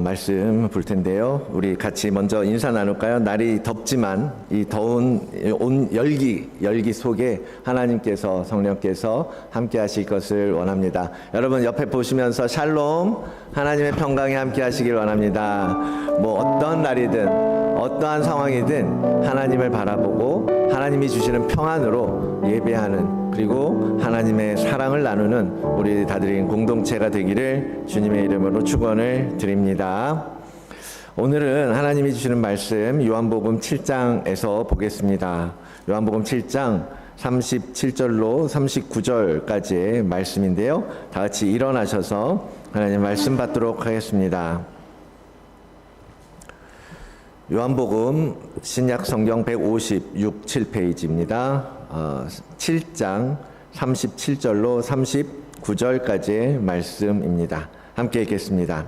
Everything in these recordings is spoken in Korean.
말씀 볼 텐데요. 우리 같이 먼저 인사 나눌까요? 날이 덥지만 이 더운 온 열기 속에 하나님께서 성령께서 함께 하실 것을 원합니다. 여러분 옆에 보시면서 샬롬, 하나님의 평강이 함께 하시길 원합니다. 뭐 어떤 날이든 어떠한 상황이든 하나님을 바라보고 하나님이 주시는 평안으로 예배하는, 그리고 하나님의 사랑을 나누는 우리 다들인 공동체가 되기를 주님의 이름으로 축원을 드립니다. 오늘은 하나님이 주시는 말씀 요한복음 7장에서 보겠습니다. 요한복음 7장 37절로 39절까지의 말씀인데요. 다 같이 일어나셔서 하나님 말씀 받도록 하겠습니다. 요한복음 신약 성경 156, 7페이지입니다. 7장 37절로 39절까지의 말씀입니다. 함께 읽겠습니다.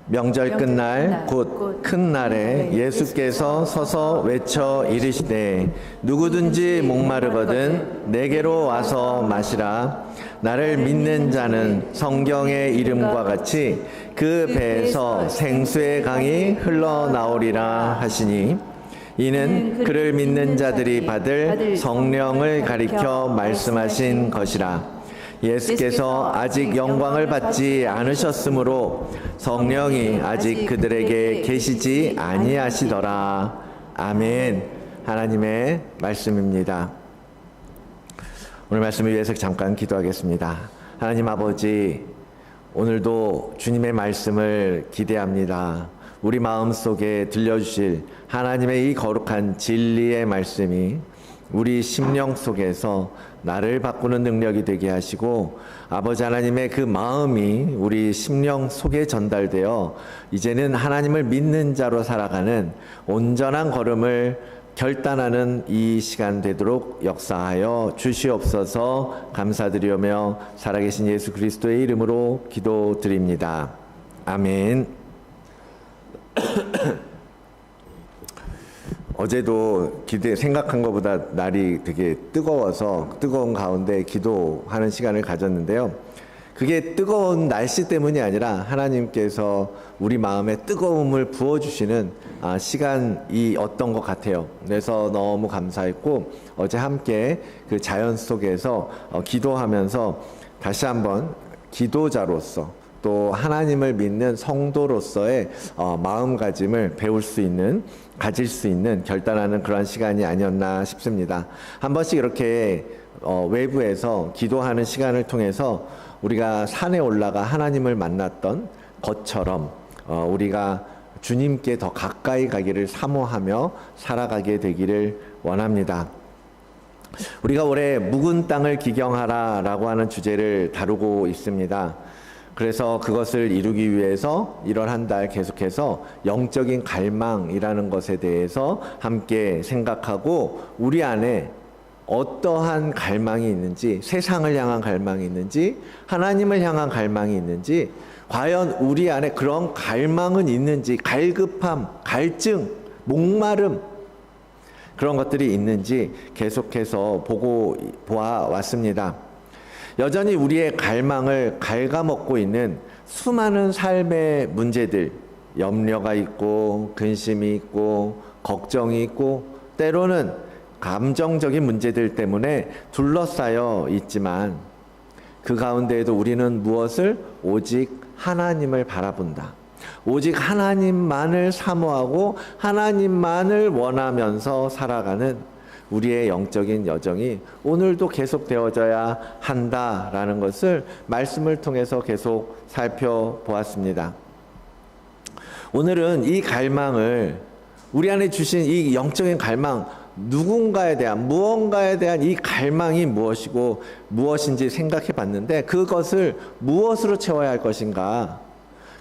명절 끝날 곧 큰 날에 예수께서 서서 외쳐 이르시되 누구든지 목마르거든 내게로 와서 마시라. 나를 믿는 자는 성경의 이름과 같이 그 배에서 생수의 강이 흘러나오리라 하시니, 이는 그를 믿는 자들이 받을 성령을 가리켜 말씀하신 것이라. 예수께서 아직 영광을 받지 않으셨으므로 성령이 아직 그들에게 계시지 아니하시더라. 아멘. 하나님의 말씀입니다. 오늘 말씀을 위해서 잠깐 기도하겠습니다. 하나님 아버지, 오늘도 주님의 말씀을 기대합니다. 우리 마음속에 들려주실 하나님의 이 거룩한 진리의 말씀이 우리 심령 속에서 나를 바꾸는 능력이 되게 하시고, 아버지 하나님의 그 마음이 우리 심령 속에 전달되어 이제는 하나님을 믿는 자로 살아가는 온전한 걸음을 결단하는 이 시간 되도록 역사하여 주시옵소서. 감사드리오며 살아계신 예수 그리스도의 이름으로 기도드립니다. 아멘. 어제도 생각한 것보다 날이 되게 뜨거워서 뜨거운 가운데 기도하는 시간을 가졌는데요. 그게 뜨거운 날씨 때문이 아니라 하나님께서 우리 마음에 뜨거움을 부어주시는 시간이 어떤 것 같아요. 그래서 너무 감사했고, 어제 함께 그 자연 속에서 기도하면서 다시 한번 기도자로서 또 하나님을 믿는 성도로서의 마음가짐을 가질 수 있는 결단하는 그런 시간이 아니었나 싶습니다. 한 번씩 이렇게 외부에서 기도하는 시간을 통해서 우리가 산에 올라가 하나님을 만났던 것처럼 우리가 주님께 더 가까이 가기를 사모하며 살아가게 되기를 원합니다. 우리가 올해 묵은 땅을 기경하라 라고 하는 주제를 다루고 있습니다. 그래서 그것을 이루기 위해서 1월 한 달 계속해서 영적인 갈망이라는 것에 대해서 함께 생각하고, 우리 안에 어떠한 갈망이 있는지, 세상을 향한 갈망이 있는지, 하나님을 향한 갈망이 있는지, 과연 우리 안에 그런 갈망은 있는지, 갈급함, 갈증, 목마름, 그런 것들이 있는지 계속해서 보아왔습니다. 여전히 우리의 갈망을 갉아먹고 있는 수많은 삶의 문제들, 염려가 있고 근심이 있고 걱정이 있고 때로는 감정적인 문제들 때문에 둘러싸여 있지만, 그 가운데에도 우리는 무엇을? 오직 하나님을 바라본다. 오직 하나님만을 사모하고 하나님만을 원하면서 살아가는 우리의 영적인 여정이 오늘도 계속되어져야 한다라는 것을 말씀을 통해서 계속 살펴보았습니다. 오늘은 이 갈망을, 우리 안에 주신 이 영적인 갈망, 누군가에 대한, 무언가에 대한 이 갈망이 무엇이고 무엇인지 생각해 봤는데, 그것을 무엇으로 채워야 할 것인가,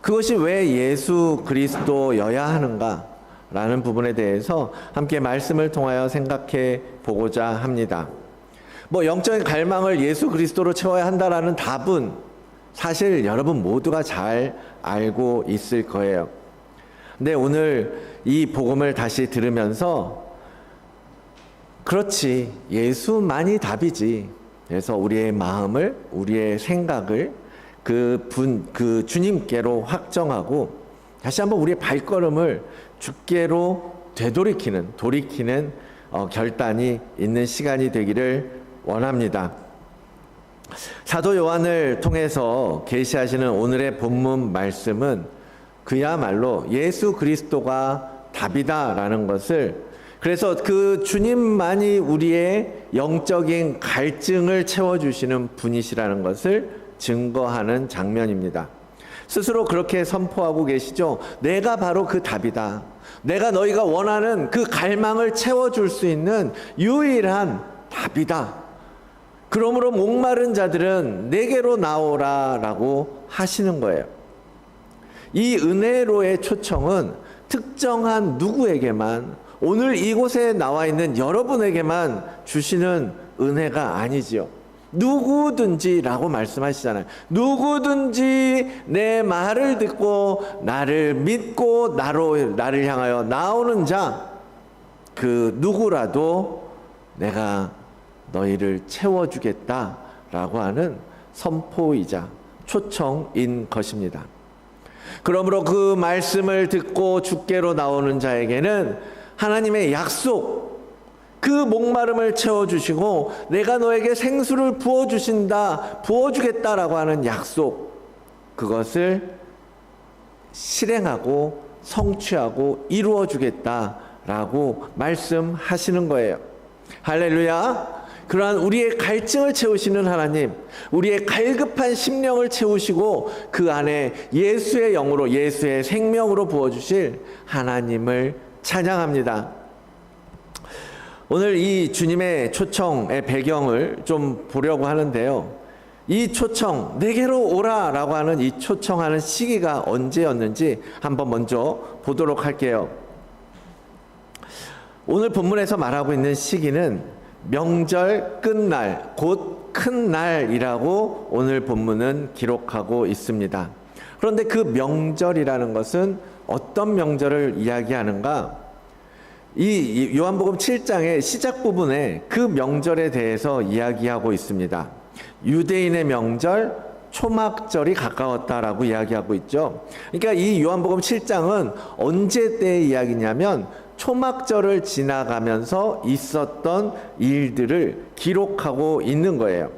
그것이 왜 예수 그리스도여야 하는가 라는 부분에 대해서 함께 말씀을 통하여 생각해 보고자 합니다. 영적인 갈망을 예수 그리스도로 채워야 한다라는 답은 사실 여러분 모두가 잘 알고 있을 거예요. 근데 오늘 이 복음을 다시 들으면서, 그렇지, 예수만이 답이지. 그래서 우리의 마음을, 우리의 생각을 그 주님께로 확정하고 다시 한번 우리의 발걸음을 주께로 돌이키는 결단이 있는 시간이 되기를 원합니다. 사도 요한을 통해서 계시하시는 오늘의 본문 말씀은 그야말로 예수 그리스도가 답이다라는 것을, 그래서 그 주님만이 우리의 영적인 갈증을 채워주시는 분이시라는 것을 증거하는 장면입니다. 스스로 그렇게 선포하고 계시죠. 내가 바로 그 답이다. 내가 너희가 원하는 그 갈망을 채워줄 수 있는 유일한 답이다. 그러므로 목마른 자들은 내게로 나오라 라고 하시는 거예요. 이 은혜로의 초청은 특정한 누구에게만, 오늘 이곳에 나와 있는 여러분에게만 주시는 은혜가 아니지요. 누구든지라고 말씀하시잖아요. 누구든지 내 말을 듣고 나를 믿고 나를 향하여 나오는 자, 그 누구라도 내가 너희를 채워주겠다라고 하는 선포이자 초청인 것입니다. 그러므로 그 말씀을 듣고 주께로 나오는 자에게는 하나님의 약속, 그 목마름을 채워주시고 내가 너에게 생수를 부어주겠다라고 하는 약속, 그것을 실행하고 성취하고 이루어주겠다라고 말씀하시는 거예요. 할렐루야. 그러한 우리의 갈증을 채우시는 하나님, 우리의 갈급한 심령을 채우시고 그 안에 예수의 영으로, 예수의 생명으로 부어주실 하나님을 찬양합니다. 오늘 이 주님의 초청의 배경을 좀 보려고 하는데요. 이 초청, 내게로 오라라고 하는 이 초청하는 시기가 언제였는지 한번 먼저 보도록 할게요. 오늘 본문에서 말하고 있는 시기는 명절 끝날, 곧 큰 날이라고 오늘 본문은 기록하고 있습니다. 그런데 그 명절이라는 것은 어떤 명절을 이야기하는가? 이 요한복음 7장의 시작 부분에 그 명절에 대해서 이야기하고 있습니다. 유대인의 명절, 초막절이 가까웠다라고 이야기하고 있죠. 그러니까 이 요한복음 7장은 언제 때의 이야기냐면 초막절을 지나가면서 있었던 일들을 기록하고 있는 거예요.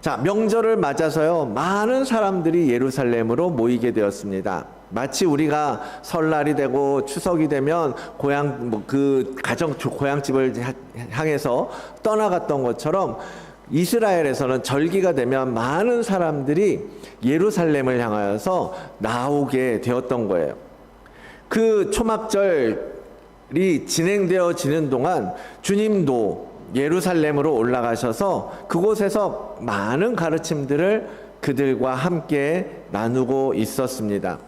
자, 명절을 맞아서요, 많은 사람들이 예루살렘으로 모이게 되었습니다. 마치 우리가 설날이 되고 추석이 되면 고향집을 향해서 떠나갔던 것처럼 이스라엘에서는 절기가 되면 많은 사람들이 예루살렘을 향하여서 나오게 되었던 거예요. 그 초막절이 진행되어지는 동안 주님도 예루살렘으로 올라가셔서 그곳에서 많은 가르침들을 그들과 함께 나누고 있었습니다.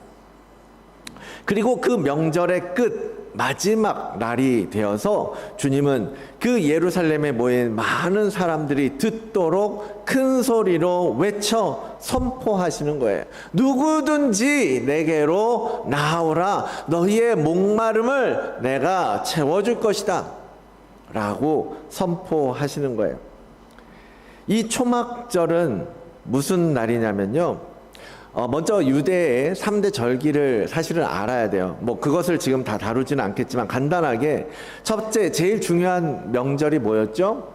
그리고 그 명절의 끝, 마지막 날이 되어서 주님은 그 예루살렘에 모인 많은 사람들이 듣도록 큰 소리로 외쳐 선포하시는 거예요. 누구든지 내게로 나오라. 너희의 목마름을 내가 채워줄 것이다 라고 선포하시는 거예요. 이 초막절은 무슨 날이냐면요, 먼저 유대의 3대 절기를 사실은 알아야 돼요. 그것을 지금 다 다루지는 않겠지만 간단하게 첫째, 제일 중요한 명절이 뭐였죠?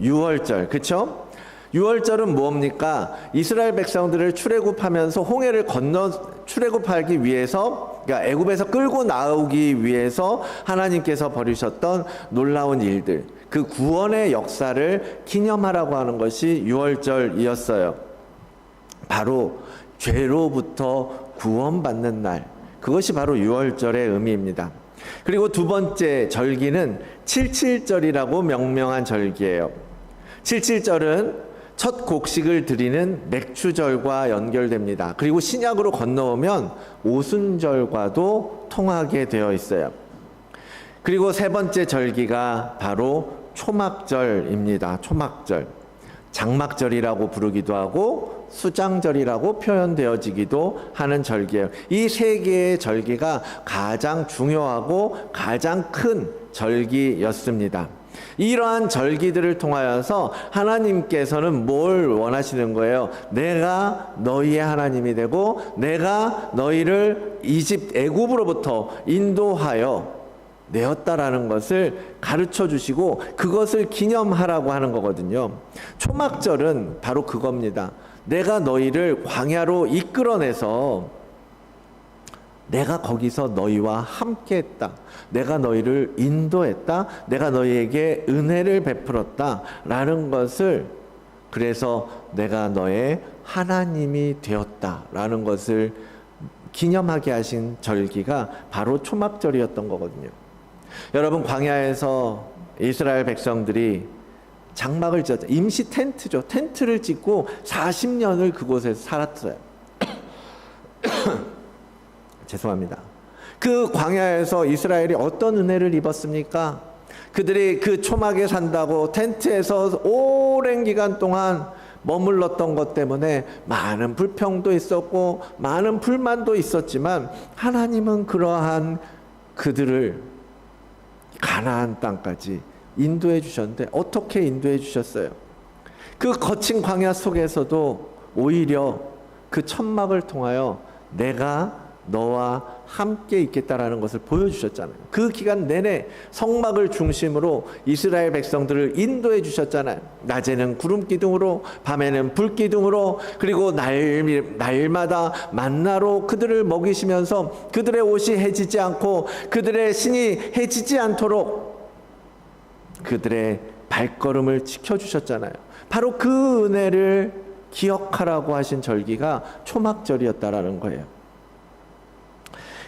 유월절, 그렇죠? 유월절은 뭡니까? 이스라엘 백성들을 출애굽하면서 홍해를 출애굽하기 위해서, 그러니까 애굽에서 끌고 나오기 위해서 하나님께서 벌이셨던 놀라운 일들, 그 구원의 역사를 기념하라고 하는 것이 유월절이었어요. 바로 죄로부터 구원받는 날, 그것이 바로 유월절의 의미입니다. 그리고 두 번째 절기는 칠칠절이라고 명명한 절기예요. 칠칠절은 첫 곡식을 드리는 맥추절과 연결됩니다. 그리고 신약으로 건너오면 오순절과도 통하게 되어 있어요. 그리고 세 번째 절기가 바로 초막절입니다. 초막절. 장막절이라고 부르기도 하고 수장절이라고 표현되어지기도 하는 절기예요. 이 세 개의 절기가 가장 중요하고 가장 큰 절기였습니다. 이러한 절기들을 통하여서 하나님께서는 뭘 원하시는 거예요? 내가 너희의 하나님이 되고 내가 너희를 애굽으로부터 인도하여 내었다라는 것을 가르쳐 주시고 그것을 기념하라고 하는 거거든요. 초막절은 바로 그겁니다. 내가 너희를 광야로 이끌어내서 내가 거기서 너희와 함께 했다. 내가 너희를 인도했다. 내가 너희에게 은혜를 베풀었다. 라는 것을, 그래서 내가 너의 하나님이 되었다. 라는 것을 기념하게 하신 절기가 바로 초막절이었던 거거든요. 여러분, 광야에서 이스라엘 백성들이 장막을 지었죠. 임시 텐트죠. 텐트를 짓고 40년을 그곳에서 살았어요. 죄송합니다. 그 광야에서 이스라엘이 어떤 은혜를 입었습니까? 그들이 그 초막에 산다고 텐트에서 오랜 기간 동안 머물렀던 것 때문에 많은 불평도 있었고 많은 불만도 있었지만 하나님은 그러한 그들을 가나안 땅까지 인도해 주셨는데 어떻게 인도해 주셨어요? 그 거친 광야 속에서도 오히려 그 천막을 통하여 내가 너와 함께 있겠다라는 것을 보여주셨잖아요. 그 기간 내내 성막을 중심으로 이스라엘 백성들을 인도해 주셨잖아요. 낮에는 구름 기둥으로, 밤에는 불 기둥으로, 그리고 날마다 만나로 그들을 먹이시면서 그들의 옷이 해지지 않고 그들의 신이 해지지 않도록 그들의 발걸음을 지켜주셨잖아요. 바로 그 은혜를 기억하라고 하신 절기가 초막절이었다라는 거예요.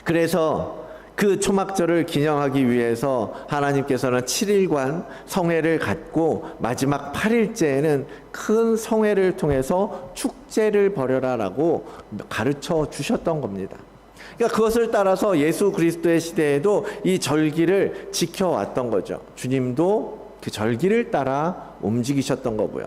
그래서 그 초막절을 기념하기 위해서 하나님께서는 7일간 성회를 갖고 마지막 8일째에는 큰 성회를 통해서 축제를 벌여라라고 가르쳐 주셨던 겁니다. 그러니까 그것을 따라서 예수 그리스도의 시대에도 이 절기를 지켜왔던 거죠. 주님도 그 절기를 따라 움직이셨던 거고요.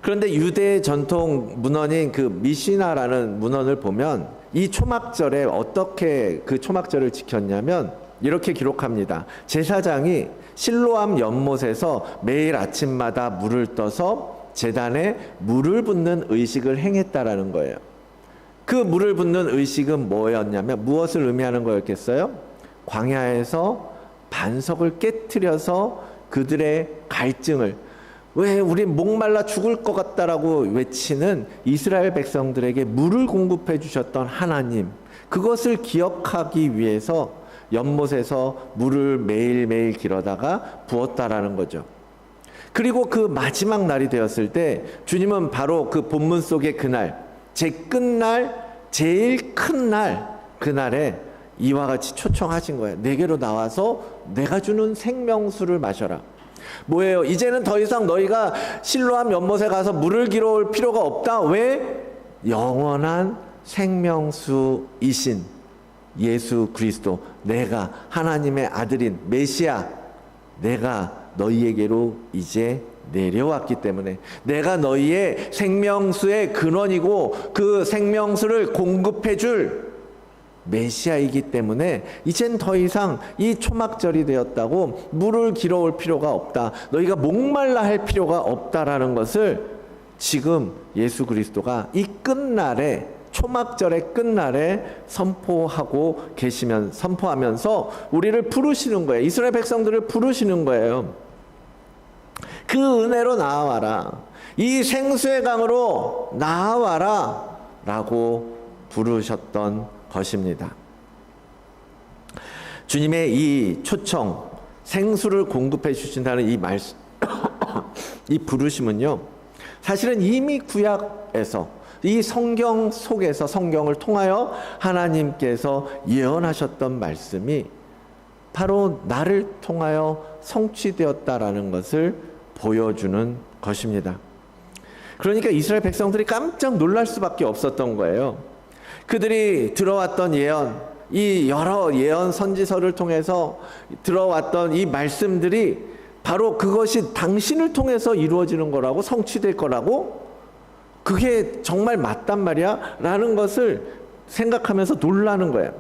그런데 유대 전통 문헌인 그 미시나라는 문헌을 보면 이 초막절에 어떻게 그 초막절을 지켰냐면 이렇게 기록합니다. 제사장이 실로암 연못에서 매일 아침마다 물을 떠서 제단에 물을 붓는 의식을 행했다라는 거예요. 그 물을 붓는 의식은 뭐였냐면 무엇을 의미하는 거였겠어요? 광야에서 반석을 깨트려서 그들의 갈증을, 왜 우리 목말라 죽을 것 같다라고 외치는 이스라엘 백성들에게 물을 공급해 주셨던 하나님, 그것을 기억하기 위해서 연못에서 물을 매일매일 길어다가 부었다라는 거죠. 그리고 그 마지막 날이 되었을 때 주님은 바로 그 본문 속의 그날, 제 끝날, 제일 큰 날, 그날에 이와 같이 초청하신 거예요. 내게로 나와서 내가 주는 생명수를 마셔라. 뭐예요? 이제는 더 이상 너희가 실로암 연못에 가서 물을 길어올 필요가 없다. 왜? 영원한 생명수이신 예수 그리스도, 내가 하나님의 아들인 메시아, 내가 너희에게로 이제 내려왔기 때문에, 내가 너희의 생명수의 근원이고 그 생명수를 공급해 줄 메시아이기 때문에 이젠 더 이상 이 초막절이 되었다고 물을 길어올 필요가 없다, 너희가 목말라 할 필요가 없다라는 것을 지금 예수 그리스도가 이 끝날에, 초막절의 끝날에 선포하면서 우리를 부르시는 거예요. 이스라엘 백성들을 부르시는 거예요. 그 은혜로 나아와라, 이 생수의 강으로 나아와라 라고 부르셨던 것입니다. 주님의 이 초청, 생수를 공급해 주신다는 이 말씀, 이 부르심은요, 사실은 이미 구약에서, 이 성경 속에서, 성경을 통하여 하나님께서 예언하셨던 말씀이 바로 나를 통하여 성취되었다라는 것을 보여주는 것입니다. 그러니까 이스라엘 백성들이 깜짝 놀랄 수밖에 없었던 거예요. 그들이 들어왔던 예언, 이 여러 예언 선지서를 통해서 들어왔던 이 말씀들이 바로 그것이 당신을 통해서 이루어지는 거라고, 성취될 거라고, 그게 정말 맞단 말이야 라는 것을 생각하면서 놀라는 거예요.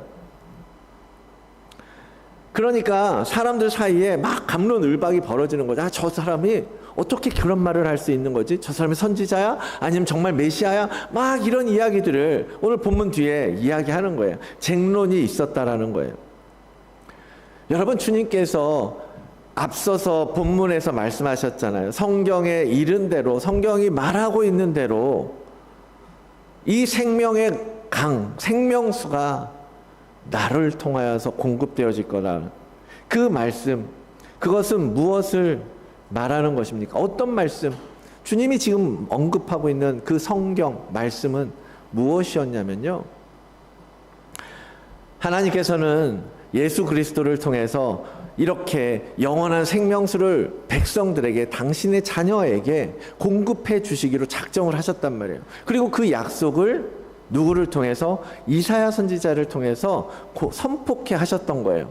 그러니까 사람들 사이에 막 갑론을박이 벌어지는 거죠. 아, 저 사람이 어떻게 그런 말을 할 수 있는 거지? 저 사람이 선지자야? 아니면 정말 메시아야? 막 이런 이야기들을 오늘 본문 뒤에 이야기하는 거예요. 쟁론이 있었다라는 거예요. 여러분, 주님께서 앞서서 본문에서 말씀하셨잖아요. 성경에 이른 대로, 성경이 말하고 있는 대로 이 생명의 강, 생명수가 나를 통하여서 공급되어질 거다. 그 말씀, 그것은 무엇을 말하는 것입니까? 어떤 말씀? 주님이 지금 언급하고 있는 그 성경 말씀은 무엇이었냐면요, 하나님께서는 예수 그리스도를 통해서 이렇게 영원한 생명수를 백성들에게, 당신의 자녀에게 공급해 주시기로 작정을 하셨단 말이에요. 그리고 그 약속을 누구를 통해서? 이사야 선지자를 통해서 선포케 하셨던 거예요.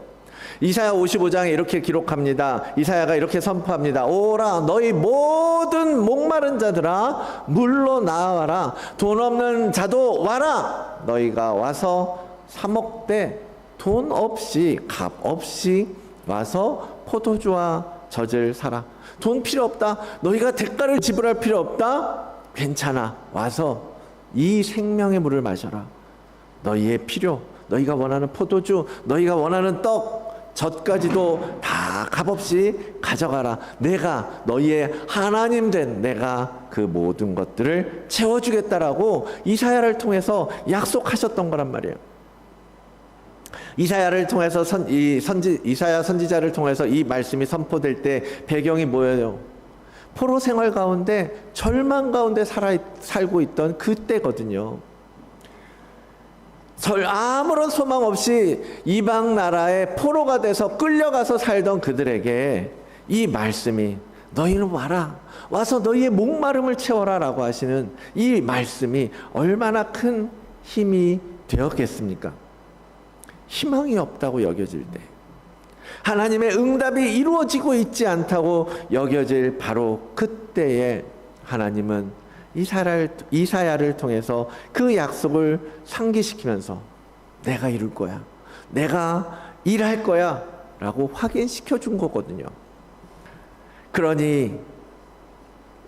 이사야 55장에 이렇게 기록합니다. 이사야가 이렇게 선포합니다. 오라, 너희 모든 목마른 자들아, 물로 나와라. 돈 없는 자도 와라. 너희가 와서 사 먹되 돈 없이, 값 없이 와서 포도주와 젖을 사라. 돈 필요 없다. 너희가 대가를 지불할 필요 없다. 괜찮아. 와서 이 생명의 물을 마셔라. 너희의 필요, 너희가 원하는 포도주, 너희가 원하는 떡, 젖까지도 다 값없이 가져가라. 내가 너희의 하나님 된 내가 그 모든 것들을 채워주겠다라고 이사야를 통해서 약속하셨던 거란 말이에요. 이사야를 통해서 이사야 선지자를 통해서 이 말씀이 선포될 때 배경이 뭐예요? 포로 생활 가운데, 절망 가운데 살고 있던 그때거든요. 아무런 소망 없이 이방 나라의 포로가 돼서 끌려가서 살던 그들에게 이 말씀이, 너희는 와라, 와서 너희의 목마름을 채워라 라고 하시는 이 말씀이 얼마나 큰 힘이 되었겠습니까? 희망이 없다고 여겨질 때, 하나님의 응답이 이루어지고 있지 않다고 여겨질 바로 그때에 하나님은 이사야를 통해서 그 약속을 상기시키면서 내가 이룰 거야, 내가 일할 거야 라고 확인시켜 준 거거든요. 그러니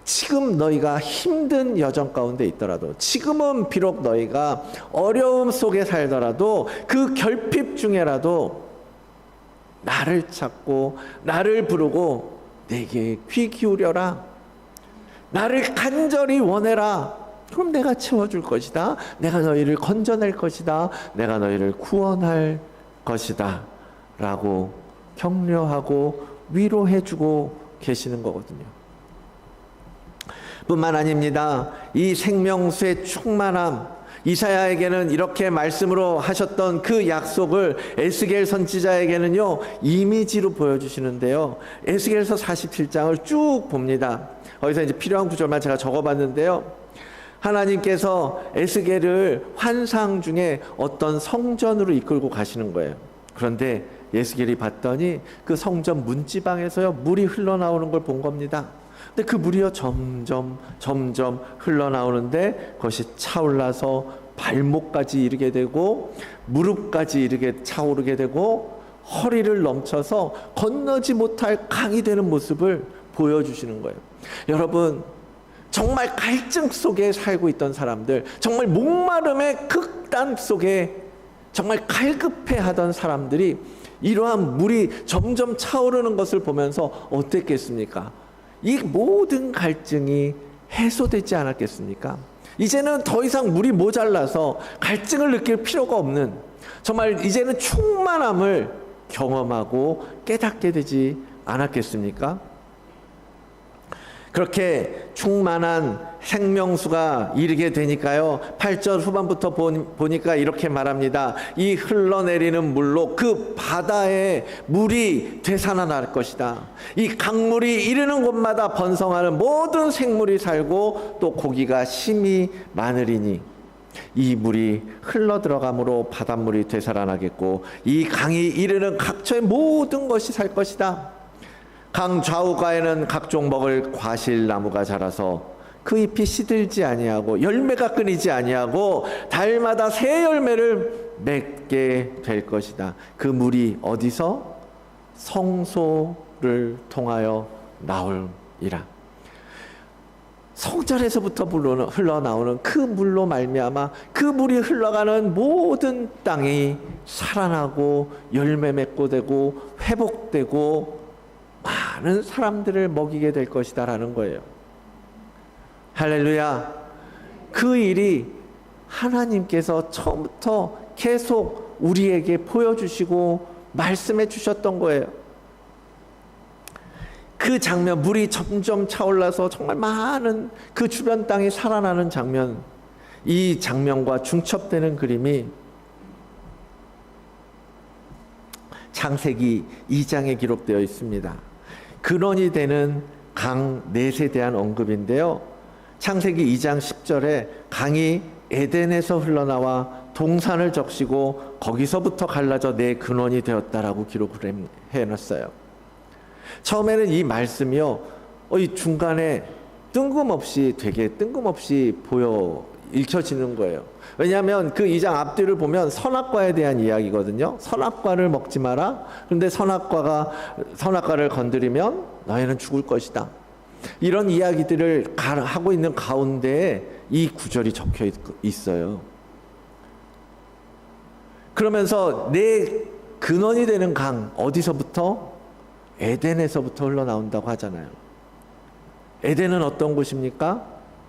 지금 너희가 힘든 여정 가운데 있더라도, 지금은 비록 너희가 어려움 속에 살더라도, 그 결핍 중에라도 나를 찾고 나를 부르고 내게 귀 기울여라. 나를 간절히 원해라. 그럼 내가 채워줄 것이다. 내가 너희를 건져낼 것이다. 내가 너희를 구원할 것이다 라고 격려하고 위로해주고 계시는 거거든요. 뿐만 아닙니다. 이 생명수의 충만함, 이사야에게는 이렇게 말씀으로 하셨던 그 약속을 에스겔 선지자에게는요, 이미지로 보여주시는데요. 에스겔서 47장을 쭉 봅니다. 거기서 이제 필요한 구절만 제가 적어봤는데요. 하나님께서 에스겔을 환상 중에 어떤 성전으로 이끌고 가시는 거예요. 그런데 에스겔이 봤더니 그 성전 문지방에서요, 물이 흘러나오는 걸 본 겁니다. 근데 그 물이요, 점점 흘러나오는데 그것이 차올라서 발목까지 이르게 되고 무릎까지 이르게 차오르게 되고 허리를 넘쳐서 건너지 못할 강이 되는 모습을 보여주시는 거예요. 여러분, 정말 갈증 속에 살고 있던 사람들, 정말 목마름의 극단 속에 정말 갈급해하던 사람들이 이러한 물이 점점 차오르는 것을 보면서 어땠겠습니까? 이 모든 갈증이 해소되지 않았겠습니까? 이제는 더 이상 물이 모자라서 갈증을 느낄 필요가 없는, 정말 이제는 충만함을 경험하고 깨닫게 되지 않았겠습니까? 그렇게 충만한 생명수가 이르게 되니까요, 8절 후반부터 보니까 이렇게 말합니다. 이 흘러내리는 물로 그 바다에 물이 되살아날 것이다. 이 강물이 이르는 곳마다 번성하는 모든 생물이 살고 또 고기가 심히 많으리니 이 물이 흘러 들어감으로 바닷물이 되살아나겠고 이 강이 이르는 각처의 모든 것이 살 것이다. 강 좌우가에는 각종 먹을 과실나무가 자라서 그 잎이 시들지 아니하고 열매가 끊이지 아니하고 달마다 새 열매를 맺게 될 것이다. 그 물이 어디서? 성소를 통하여 나올이라. 성전에서부터 흘러나오는 그 물로 말미암아 그 물이 흘러가는 모든 땅이 살아나고 열매 맺고 되고 회복되고 많은 사람들을 먹이게 될 것이다라는 거예요. 할렐루야. 그 일이 하나님께서 처음부터 계속 우리에게 보여주시고 말씀해 주셨던 거예요. 그 장면, 물이 점점 차올라서 정말 많은 그 주변 땅이 살아나는 장면, 이 장면과 중첩되는 그림이 창세기 2장에 기록되어 있습니다. 근원이 되는 강 넷에 대한 언급인데요. 창세기 2장 10절에 강이 에덴에서 흘러나와 동산을 적시고 거기서부터 갈라져 내 근원이 되었다라고 기록을 해놨어요. 처음에는 이 말씀이요, 이 중간에 되게 뜬금없이 읽혀지는 거예요. 왜냐하면 그 2장 앞뒤를 보면 선악과에 대한 이야기거든요. 선악과를 먹지 마라. 그런데 선악과를 건드리면 너희는 죽을 것이다. 이런 이야기들을 하고 있는 가운데에 이 구절이 적혀 있어요. 그러면서 내 근원이 되는 강, 어디서부터? 에덴에서부터 흘러나온다고 하잖아요. 에덴은 어떤 곳입니까?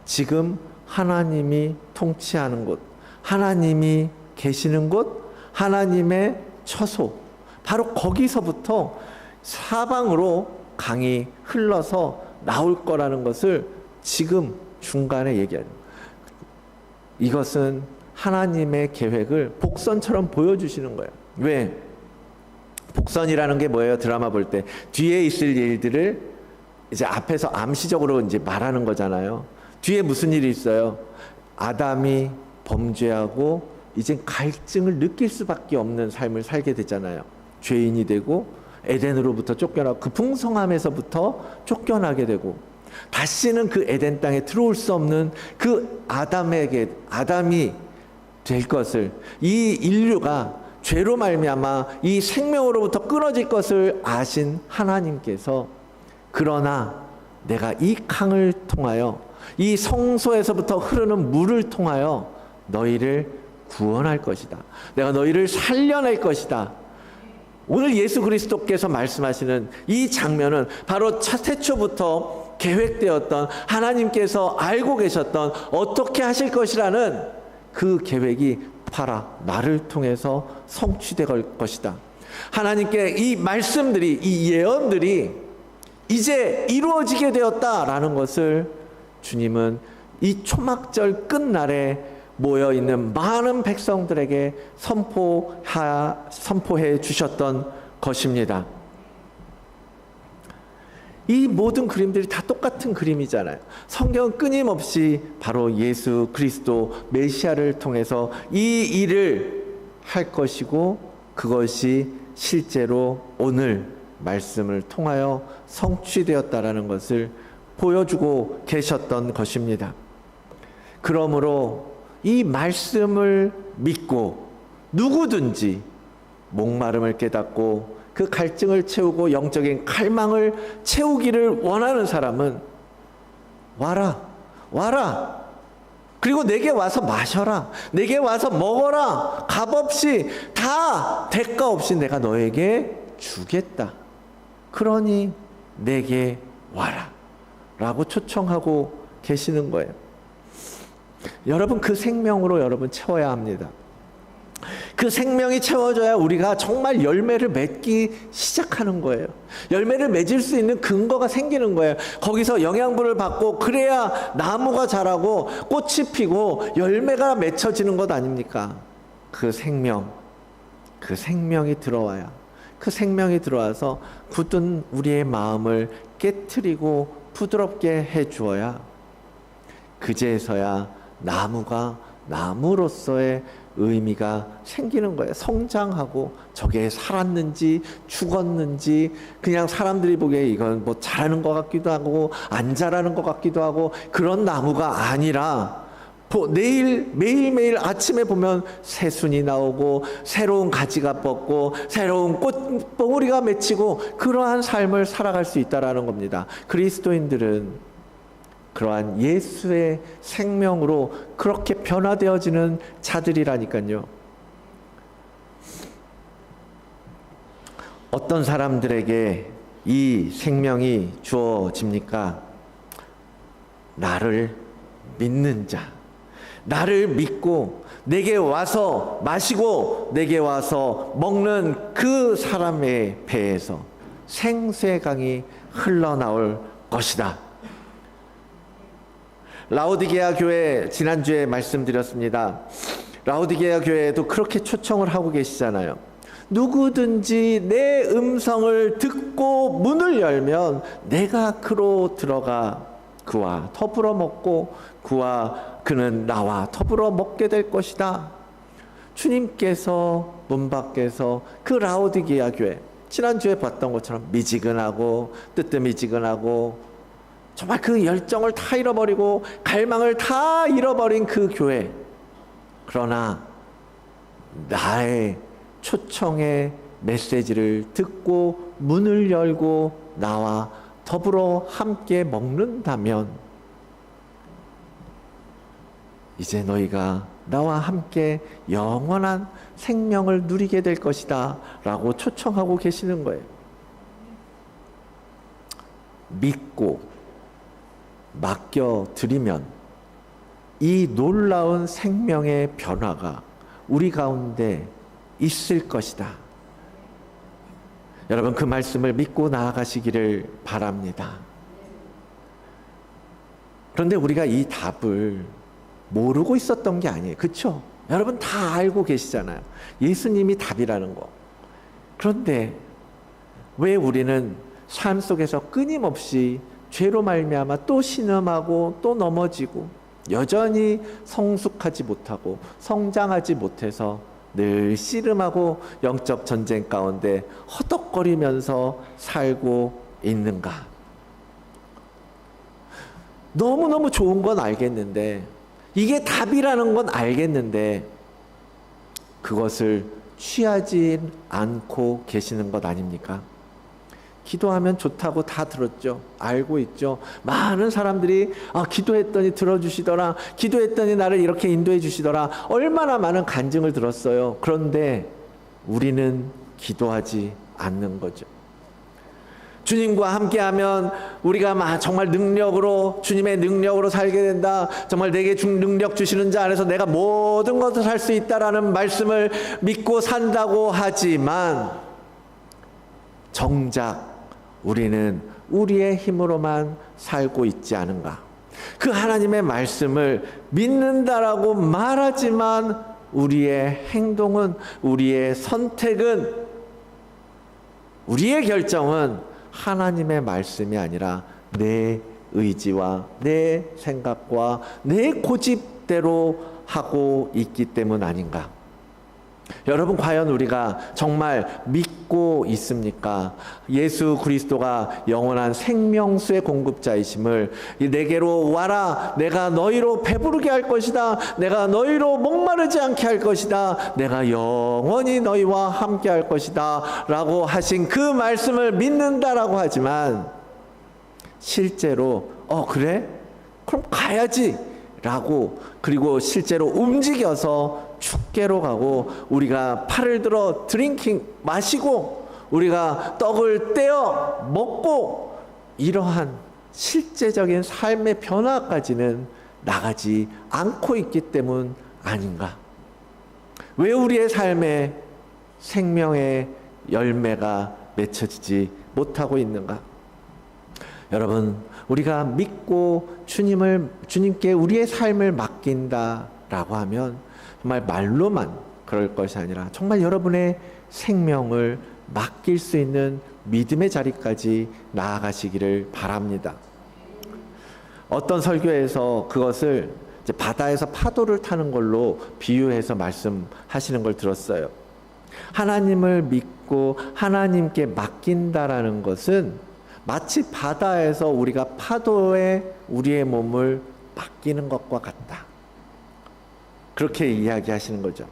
지금 하나님이 통치하는 곳, 하나님이 계시는 곳, 하나님의 처소, 바로 거기서부터 사방으로 강이 흘러서 나올 거라는 것을 지금 중간에 얘기하는 거예요. 이것은 하나님의 계획을 복선처럼 보여주시는 거예요. 왜? 복선이라는 게 뭐예요? 드라마 볼 때 뒤에 있을 일들을 이제 앞에서 암시적으로 이제 말하는 거잖아요. 뒤에 무슨 일이 있어요? 아담이 범죄하고 이제 갈증을 느낄 수밖에 없는 삶을 살게 되잖아요. 죄인이 되고 에덴으로부터 쫓겨나고 그 풍성함에서부터 쫓겨나게 되고 다시는 그 에덴 땅에 들어올 수 없는 그 아담이 될 것을, 이 인류가 죄로 말미암아 이 생명으로부터 끊어질 것을 아신 하나님께서, 그러나 내가 이 강을 통하여, 이 성소에서부터 흐르는 물을 통하여 너희를 구원할 것이다. 내가 너희를 살려낼 것이다. 오늘 예수 그리스도께서 말씀하시는 이 장면은 바로 태초부터 계획되었던, 하나님께서 알고 계셨던, 어떻게 하실 것이라는 그 계획이 바로 나를 통해서 성취될 것이다. 하나님께 이 말씀들이, 이 예언들이 이제 이루어지게 되었다라는 것을 주님은 이 초막절 끝날에 모여있는 많은 백성들에게 선포해 주셨던 것입니다. 이 모든 그림들이 다 똑같은 그림이잖아요. 성경은 끊임없이 바로 예수 그리스도 메시아를 통해서 이 일을 할 것이고, 그것이 실제로 오늘 말씀을 통하여 성취되었다라는 것을 보여주고 계셨던 것입니다. 그러므로 이 말씀을 믿고 누구든지 목마름을 깨닫고 그 갈증을 채우고 영적인 갈망을 채우기를 원하는 사람은 와라. 그리고 내게 와서 마셔라. 내게 와서 먹어라. 값없이, 다 대가 없이 내가 너에게 주겠다. 그러니 내게 와라. 라고 초청하고 계시는 거예요. 여러분, 그 생명으로 여러분 채워야 합니다. 그 생명이 채워져야 우리가 정말 열매를 맺기 시작하는 거예요. 열매를 맺을 수 있는 근거가 생기는 거예요. 거기서 영양분을 받고 그래야 나무가 자라고 꽃이 피고 열매가 맺혀지는 것 아닙니까? 그 생명이 들어와야, 그 생명이 들어와서 굳은 우리의 마음을 깨트리고 부드럽게 해주어야, 그제서야 나무가 나무로서의 의미가 생기는 거예요. 성장하고, 저게 살았는지 죽었는지, 그냥 사람들이 보기에 이건 뭐 자라는 것 같기도 하고 안 자라는 것 같기도 하고, 그런 나무가 아니라 매일매일 아침에 보면 새순이 나오고 새로운 가지가 뻗고 새로운 꽃봉오리가 맺히고 그러한 삶을 살아갈 수 있다라는 겁니다. 그리스도인들은 그러한 예수의 생명으로 그렇게 변화되어지는 자들이라니까요. 어떤 사람들에게 이 생명이 주어집니까? 나를 믿는 자, 나를 믿고 내게 와서 마시고 내게 와서 먹는 그 사람의 배에서 생수의 강이 흘러나올 것이다. 라오디게아 교회 지난주에 말씀드렸습니다. 라오디게아 교회에도 그렇게 초청을 하고 계시잖아요. 누구든지 내 음성을 듣고 문을 열면 내가 그로 들어가 그와 더불어 먹고 그는 나와 더불어 먹게 될 것이다. 주님께서 문 밖에서 그 라오디게아 교회, 지난주에 봤던 것처럼 미지근하고 뜨뜻미지근하고 정말 그 열정을 다 잃어버리고 갈망을 다 잃어버린 그 교회, 그러나 나의 초청의 메시지를 듣고 문을 열고 나와 더불어 함께 먹는다면 이제 너희가 나와 함께 영원한 생명을 누리게 될 것이다 라고 초청하고 계시는 거예요. 믿고 맡겨드리면 이 놀라운 생명의 변화가 우리 가운데 있을 것이다. 여러분, 그 말씀을 믿고 나아가시기를 바랍니다. 그런데 우리가 이 답을 모르고 있었던 게 아니에요. 그렇죠? 여러분 다 알고 계시잖아요. 예수님이 답이라는 거. 그런데 왜 우리는 삶 속에서 끊임없이 죄로 말미암아 또 신음하고 또 넘어지고 여전히 성숙하지 못하고 성장하지 못해서 늘 씨름하고 영적 전쟁 가운데 허덕거리면서 살고 있는가? 너무너무 좋은 건 알겠는데, 이게 답이라는 건 알겠는데 그것을 취하지 않고 계시는 것 아닙니까? 기도하면 좋다고 다 들었죠. 알고 있죠. 많은 사람들이 기도했더니 들어주시더라. 기도했더니 나를 이렇게 인도해 주시더라. 얼마나 많은 간증을 들었어요. 그런데 우리는 기도하지 않는 거죠. 주님과 함께하면 우리가 정말 능력으로, 주님의 능력으로 살게 된다. 정말 내게 능력 주시는 자 안에서 내가 모든 것을 할 수 있다라는 말씀을 믿고 산다고 하지만 정작 우리는 우리의 힘으로만 살고 있지 않은가? 그 하나님의 말씀을 믿는다라고 말하지만 우리의 행동은, 우리의 선택은, 우리의 결정은 하나님의 말씀이 아니라 내 의지와 내 생각과 내 고집대로 하고 있기 때문 아닌가? 여러분, 과연 우리가 정말 믿고 있습니까? 예수 그리스도가 영원한 생명수의 공급자이심을, 내게로 와라, 내가 너희로 배부르게 할 것이다, 내가 너희로 목마르지 않게 할 것이다, 내가 영원히 너희와 함께 할 것이다 라고 하신 그 말씀을 믿는다라고 하지만 실제로 그래? 그럼 가야지 라고, 그리고 실제로 움직여서 축제로 가고 우리가 팔을 들어 드링킹 마시고 우리가 떡을 떼어 먹고 이러한 실제적인 삶의 변화까지는 나가지 않고 있기 때문 아닌가? 왜 우리의 삶에 생명의 열매가 맺혀지지 못하고 있는가? 여러분, 우리가 믿고 주님께 우리의 삶을 맡긴다라고 하면 정말 말로만 그럴 것이 아니라 정말 여러분의 생명을 맡길 수 있는 믿음의 자리까지 나아가시기를 바랍니다. 어떤 설교에서 그것을 이제 바다에서 파도를 타는 걸로 비유해서 말씀하시는 걸 들었어요. 하나님을 믿고 하나님께 맡긴다라는 것은 마치 바다에서 우리가 파도에 우리의 몸을 맡기는 것과 같다. 그렇게 이야기하시는 거죠.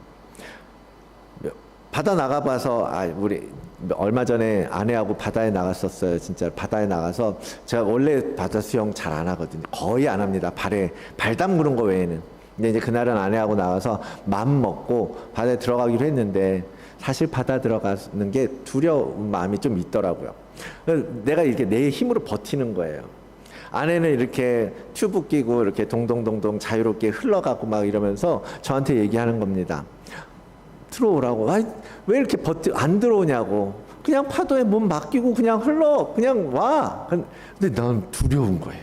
바다 나가봐서 우리 얼마 전에 아내하고 바다에 나갔었어요. 진짜 바다에 나가서 제가 원래 바다 수영 잘 안 하거든요. 거의 안 합니다. 발 담그는 거 외에는. 근데 이제 그날은 아내하고 나가서 마음 먹고 바다에 들어가기로 했는데 사실 바다 들어가는 게 두려운 마음이 좀 있더라고요. 내가 이렇게 내 힘으로 버티는 거예요. 아내는 이렇게 튜브 끼고 이렇게 동동동동 자유롭게 흘러가고 막 이러면서 저한테 얘기하는 겁니다. 들어오라고. 왜 이렇게 안 들어오냐고. 그냥 파도에 몸 맡기고 그냥 그냥 와. 근데 난 두려운 거예요.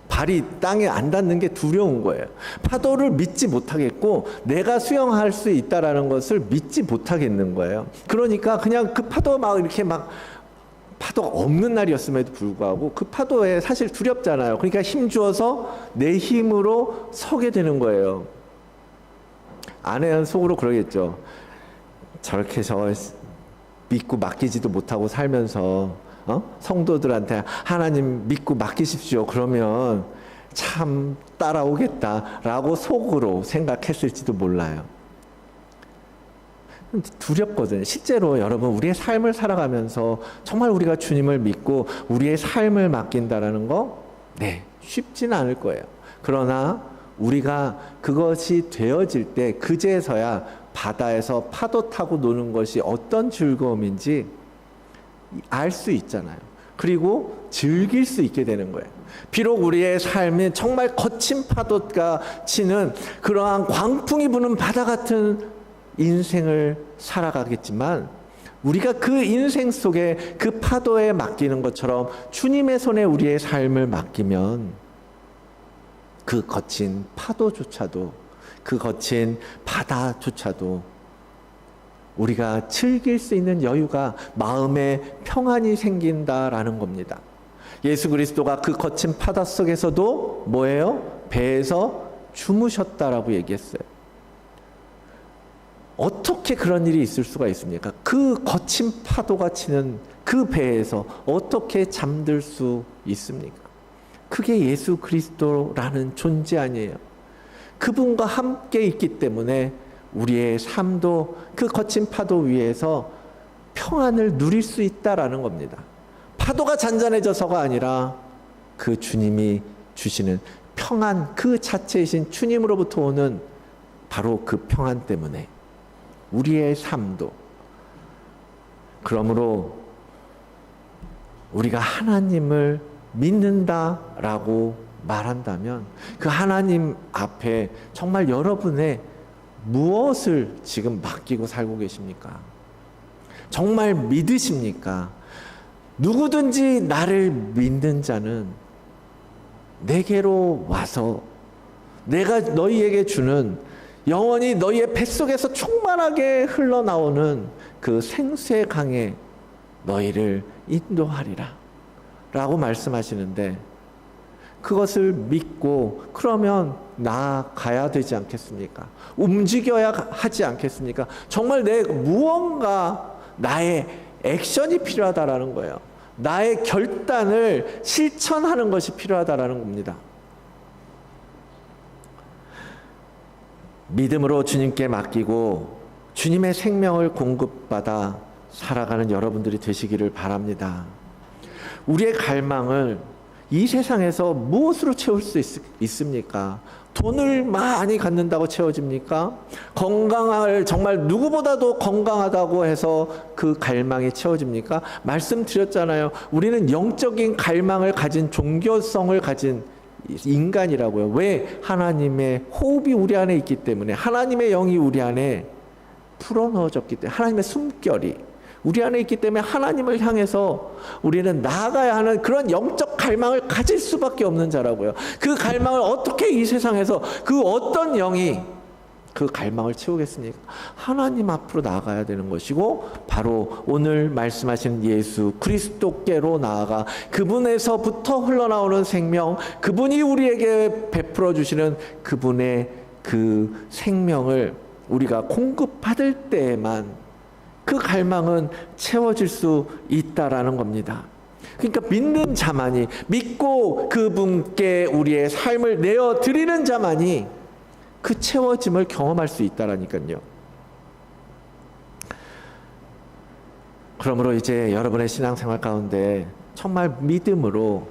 발이 땅에 안 닿는 게 두려운 거예요. 파도를 믿지 못하겠고 내가 수영할 수 있다라는 것을 믿지 못하겠는 거예요. 그러니까 그냥 그 파도 파도가 없는 날이었음에도 불구하고 그 파도에 사실 두렵잖아요. 그러니까 힘주어서 내 힘으로 서게 되는 거예요. 아내는 속으로 그러겠죠. 저렇게 믿고 맡기지도 못하고 살면서 성도들한테 하나님 믿고 맡기십시오. 그러면 참 따라오겠다라고 속으로 생각했을지도 몰라요. 두렵거든요. 실제로 여러분 우리의 삶을 살아가면서 정말 우리가 주님을 믿고 우리의 삶을 맡긴다라는 거 쉽지는 않을 거예요. 그러나 우리가 그것이 되어질 때 그제서야 바다에서 파도 타고 노는 것이 어떤 즐거움인지 알 수 있잖아요. 그리고 즐길 수 있게 되는 거예요. 비록 우리의 삶은 정말 거친 파도가 치는 그러한 광풍이 부는 바다 같은 인생을 살아가겠지만 우리가 그 인생 속에 그 파도에 맡기는 것처럼 주님의 손에 우리의 삶을 맡기면 그 거친 파도조차도 그 거친 바다조차도 우리가 즐길 수 있는 여유가 마음에 평안이 생긴다라는 겁니다. 예수 그리스도가 그 거친 바다 속에서도 뭐예요? 배에서 주무셨다라고 얘기했어요. 어떻게 그런 일이 있을 수가 있습니까? 그 거친 파도가 치는 그 배에서 어떻게 잠들 수 있습니까? 그게 예수 그리스도라는 존재 아니에요. 그분과 함께 있기 때문에 우리의 삶도 그 거친 파도 위에서 평안을 누릴 수 있다라는 겁니다. 파도가 잔잔해져서가 아니라 그 주님이 주시는 평안 그 자체이신 주님으로부터 오는 바로 그 평안 때문에 우리의 삶도 그러므로 우리가 하나님을 믿는다라고 말한다면 그 하나님 앞에 정말 여러분의 무엇을 지금 맡기고 살고 계십니까? 정말 믿으십니까? 누구든지 나를 믿는 자는 내게로 와서 내가 너희에게 주는 영원히 너희의 뱃속에서 충만하게 흘러나오는 그 생수의 강에 너희를 인도하리라 라고 말씀하시는데 그것을 믿고 그러면 나아가야 되지 않겠습니까? 움직여야 하지 않겠습니까? 정말 내 무언가 나의 액션이 필요하다라는 거예요. 나의 결단을 실천하는 것이 필요하다라는 겁니다. 믿음으로 주님께 맡기고 주님의 생명을 공급받아 살아가는 여러분들이 되시기를 바랍니다. 우리의 갈망을 이 세상에서 무엇으로 채울 수 있습니까? 돈을 많이 갖는다고 채워집니까? 건강을 정말 누구보다도 건강하다고 해서 그 갈망이 채워집니까? 말씀드렸잖아요. 우리는 영적인 갈망을 가진 종교성을 가진 인간이라고요. 왜? 하나님의 호흡이 우리 안에 있기 때문에 하나님의 영이 우리 안에 풀어넣어졌기 때문에 하나님의 숨결이 우리 안에 있기 때문에 하나님을 향해서 우리는 나아가야 하는 그런 영적 갈망을 가질 수밖에 없는 자라고요. 그 갈망을 어떻게 이 세상에서 그 어떤 영이 그 갈망을 채우겠습니까? 하나님 앞으로 나아가야 되는 것이고 바로 오늘 말씀하신 예수 그리스도께로 나아가 그분에서부터 흘러나오는 생명 그분이 우리에게 베풀어 주시는 그분의 그 생명을 우리가 공급받을 때에만 그 갈망은 채워질 수 있다라는 겁니다. 그러니까 믿는 자만이 믿고 그분께 우리의 삶을 내어드리는 자만이 그 채워짐을 경험할 수 있다라니까요. 그러므로 이제 여러분의 신앙생활 가운데 정말 믿음으로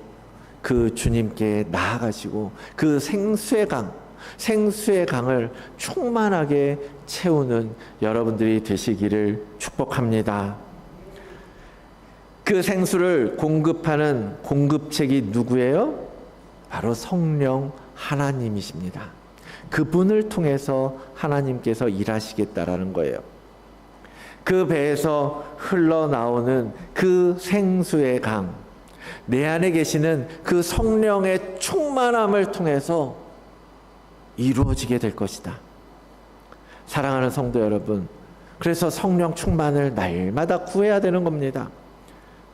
그 주님께 나아가시고 그 생수의 강을 충만하게 채우는 여러분들이 되시기를 축복합니다. 그 생수를 공급하는 공급책이 누구예요? 바로 성령 하나님이십니다. 그분을 통해서 하나님께서 일하시겠다라는 거예요. 그 배에서 흘러나오는 그 생수의 강, 내 안에 계시는 그 성령의 충만함을 통해서 이루어지게 될 것이다. 사랑하는 성도 여러분, 그래서 성령 충만을 날마다 구해야 되는 겁니다.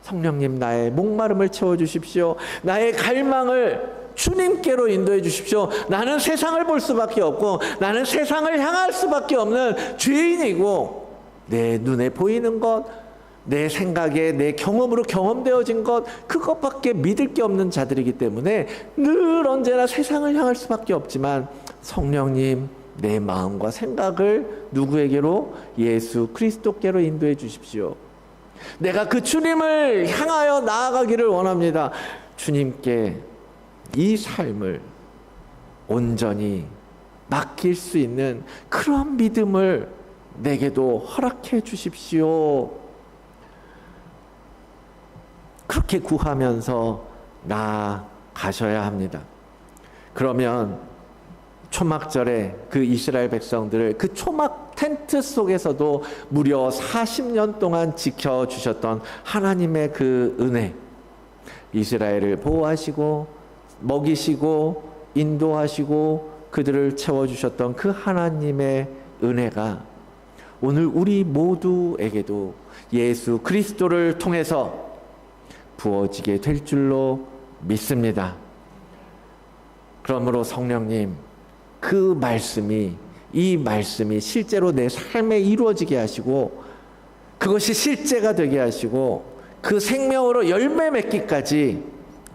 성령님, 나의 목마름을 채워주십시오. 나의 갈망을 주님께로 인도해 주십시오. 나는 세상을 볼 수밖에 없고 나는 세상을 향할 수밖에 없는 죄인이고 내 눈에 보이는 것, 내 생각에 내 경험으로 경험되어진 것, 그것밖에 믿을 게 없는 자들이기 때문에 늘 언제나 세상을 향할 수밖에 없지만 성령님, 내 마음과 생각을 누구에게로? 예수 그리스도께로 인도해 주십시오. 내가 그 주님을 향하여 나아가기를 원합니다. 주님께 이 삶을 온전히 맡길 수 있는 그런 믿음을 내게도 허락해 주십시오. 그렇게 구하면서 나아가셔야 합니다. 그러면 초막절에 그 이스라엘 백성들을 그 초막 텐트 속에서도 무려 40년 동안 지켜주셨던 하나님의 그 은혜, 이스라엘을 보호하시고 먹이시고 인도하시고 그들을 채워주셨던 그 하나님의 은혜가 오늘 우리 모두에게도 예수 그리스도를 통해서 부어지게 될 줄로 믿습니다. 그러므로 성령님, 그 말씀이, 이 말씀이 실제로 내 삶에 이루어지게 하시고 그것이 실제가 되게 하시고 그 생명으로 열매 맺기까지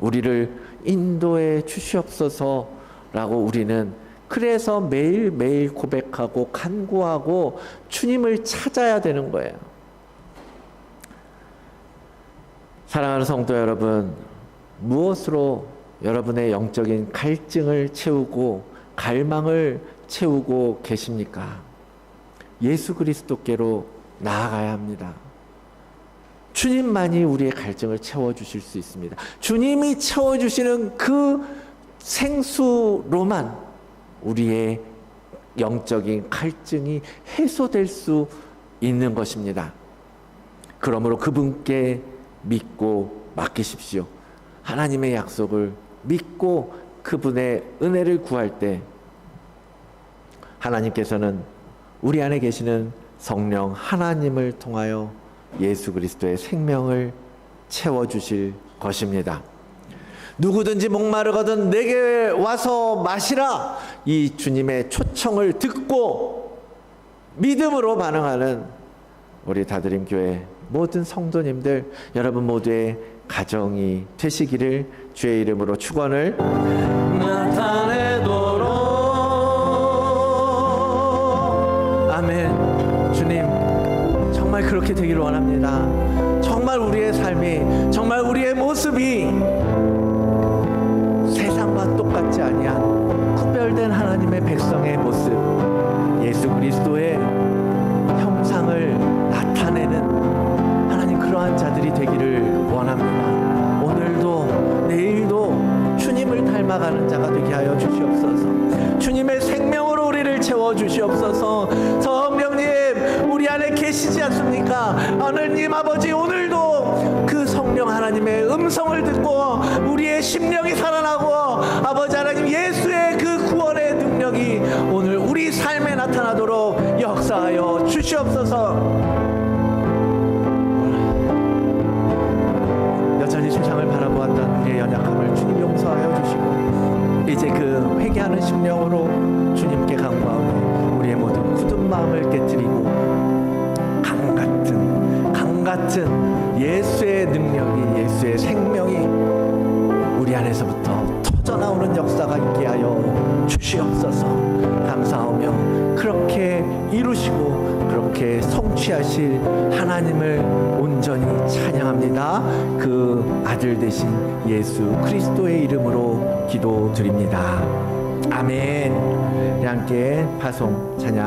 우리를 인도해 주시옵소서라고 우리는 그래서 매일매일 고백하고 간구하고 주님을 찾아야 되는 거예요. 사랑하는 성도 여러분, 무엇으로 여러분의 영적인 갈증을 채우고 갈망을 채우고 계십니까? 예수 그리스도께로 나아가야 합니다. 주님만이 우리의 갈증을 채워주실 수 있습니다. 주님이 채워주시는 그 생수로만 우리의 영적인 갈증이 해소될 수 있는 것입니다. 그러므로 그분께 믿고 맡기십시오. 하나님의 약속을 믿고 그분의 은혜를 구할 때 하나님께서는 우리 안에 계시는 성령 하나님을 통하여 예수 그리스도의 생명을 채워주실 것입니다. 누구든지 목마르거든 내게 와서 마시라, 이 주님의 초청을 듣고 믿음으로 반응하는 우리 다드림교회 모든 성도님들, 여러분 모두의 가정이 되시기를 주의 이름으로 축원을 나타내도록. 아멘. 주님, 정말 그렇게 되기를 원합니다. 정말 우리의 삶이, 정말 우리의 모습이 세상과 똑같지 아니한 구별된 하나님의 백성의 모습, 예수 그리스도의 형상을 나타내는 하나님, 그러한 자들이 되기를 원합니다. 오늘도 내일도 주님을 닮아가는 자가 되게 하여 주시옵소서. 주님의 생명으로 우리를 채워주시옵소서. 성령님, 우리 안에 계시지 않습니까? 하느님 아버지, 오늘도 그 성령 하나님의 음성을 듣고 우리의 심령이 살아나고 아버지 하나님, 예수의 그 구원의 능력이 오늘 우리 삶에 나타나도록 역사하여 주시옵소서. 여전히 세상을 바라보았던 우리의 연약함을 주님 용서하여 주시고 이제 그 회개하는 심령으로 주님께 간구하오니 우리의 모든 굳은 마음을 깨뜨리고 강같은 예수의 능력이, 예수의 생명이 우리 안에서부터 터져나오는 역사가 있게 하여 주시옵소서. 감사하며 그렇게 이루시고 그렇게 성취하실 하나님을 온전히 찬양합니다. 그 아들 되신 예수 그리스도의 이름으로 기도드립니다. 아멘. 우리 함께 파송 찬양